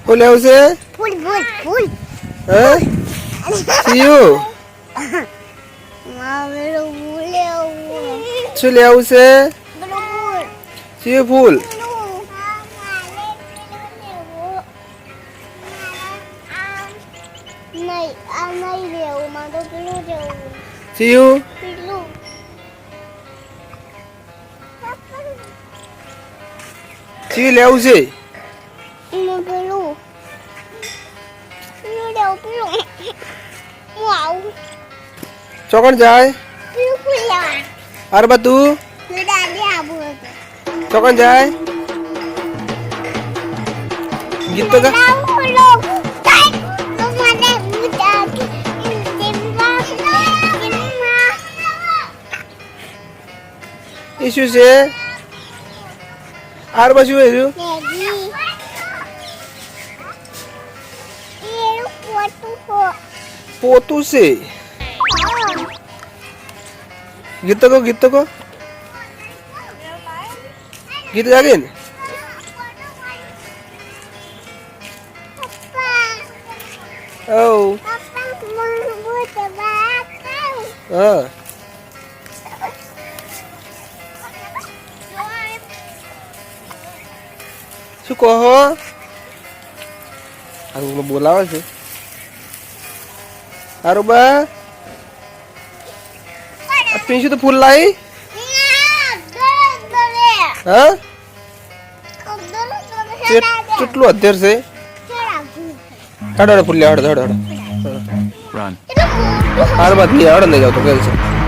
ફૂલ આવશે ફૂલ ફૂલ ફૂલ હે સીયુ મારો ફૂલ આવું શું લે આવશે ફૂલ સીયુ ફૂલ નહીં આ નહીં લેવું મારે પેલું લેવું સીયુ પેલું સીયુ લે આવશે પેલું પેલું લેવું પેલું હું આવું ચોકણ જાય પેલું ફૂલ લેવા અરે તું દાદી આવું હતું ચોકણ જાય ગીત તો ગા એ શું છે આર બાજુ એર્યું પોતું છે ગીત તો ગીત તો ગીત જાગે ને ઓ હા શું કહો હારું બોલાવે છે હારું બા પિંશુ તો ફૂલ લાવી હા કેટલું અત્યાર છે હડો ફૂલ લે હડો હાર બાદ નહીં હડો નહીં જાવ તો કે છે